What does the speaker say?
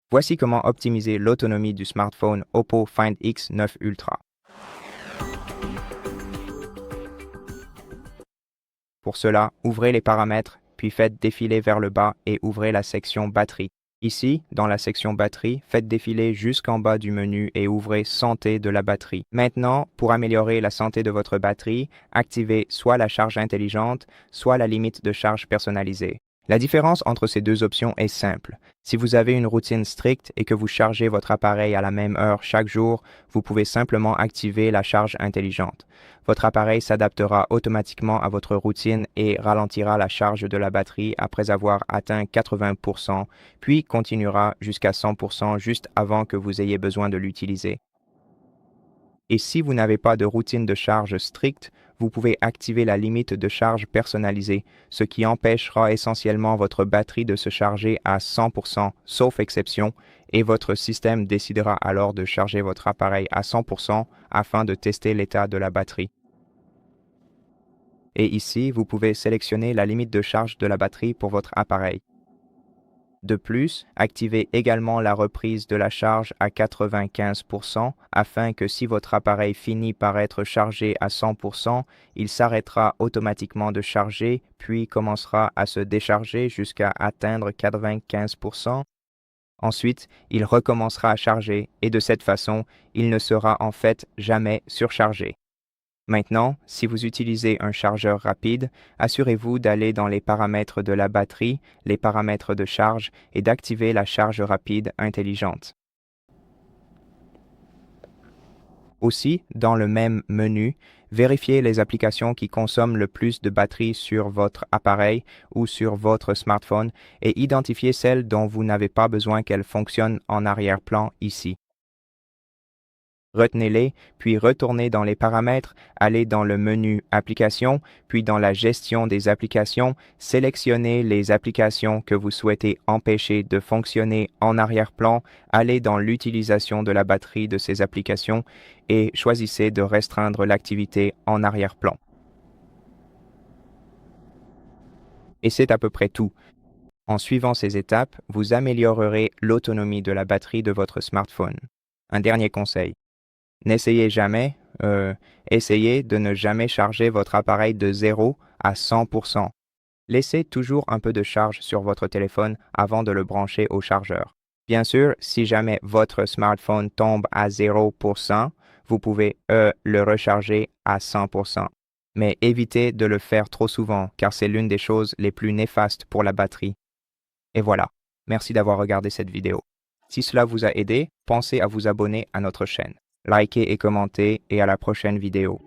Voici comment optimiser l'autonomie du smartphone Oppo Find X9 Ultra. Pour cela, ouvrez les paramètres, puis faites défiler vers le bas et ouvrez la section batterie. Ici, dans la section batterie, faites défiler jusqu'en bas du menu et ouvrez Santé de la batterie. Maintenant, pour améliorer la santé de votre batterie, activez soit la charge intelligente, soit la limite de charge personnalisée. La différence entre ces deux options est simple. Si vous avez une routine stricte et que vous chargez votre appareil à la même heure chaque jour, vous pouvez simplement activer la charge intelligente. Votre appareil s'adaptera automatiquement à votre routine et ralentira la charge de la batterie après avoir atteint 80%, puis continuera jusqu'à 100% juste avant que vous ayez besoin de l'utiliser. Et si vous n'avez pas de routine de charge stricte, vous pouvez activer la limite de charge personnalisée, ce qui empêchera essentiellement votre batterie de se charger à 100%, sauf exception, et votre système décidera alors de charger votre appareil à 100% afin de tester l'état de la batterie. Et ici, vous pouvez sélectionner la limite de charge de la batterie pour votre appareil. De plus, activez également la reprise de la charge à 95% afin que si votre appareil finit par être chargé à 100%, il s'arrêtera automatiquement de charger puis commencera à se décharger jusqu'à atteindre 95%. Ensuite, il recommencera à charger et de cette façon, il ne sera en fait jamais surchargé. Maintenant, si vous utilisez un chargeur rapide, assurez-vous d'aller dans les paramètres de la batterie, les paramètres de charge et d'activer la charge rapide intelligente. Aussi, dans le même menu, vérifiez les applications qui consomment le plus de batterie sur votre appareil ou sur votre smartphone et identifiez celles dont vous n'avez pas besoin qu'elles fonctionnent en arrière-plan ici. Retenez-les, puis retournez dans les paramètres, allez dans le menu Applications, puis dans la gestion des applications, sélectionnez les applications que vous souhaitez empêcher de fonctionner en arrière-plan, allez dans l'utilisation de la batterie de ces applications et choisissez de restreindre l'activité en arrière-plan. Et c'est à peu près tout. En suivant ces étapes, vous améliorerez l'autonomie de la batterie de votre smartphone. Un dernier conseil. N'essayez jamais, essayez de ne jamais charger votre appareil de 0 à 100%. Laissez toujours un peu de charge sur votre téléphone avant de le brancher au chargeur. Bien sûr, si jamais votre smartphone tombe à 0%, vous pouvez le recharger à 100%. Mais évitez de le faire trop souvent car c'est l'une des choses les plus néfastes pour la batterie. Et voilà, merci d'avoir regardé cette vidéo. Si cela vous a aidé, pensez à vous abonner à notre chaîne. Likez et commentez et à la prochaine vidéo.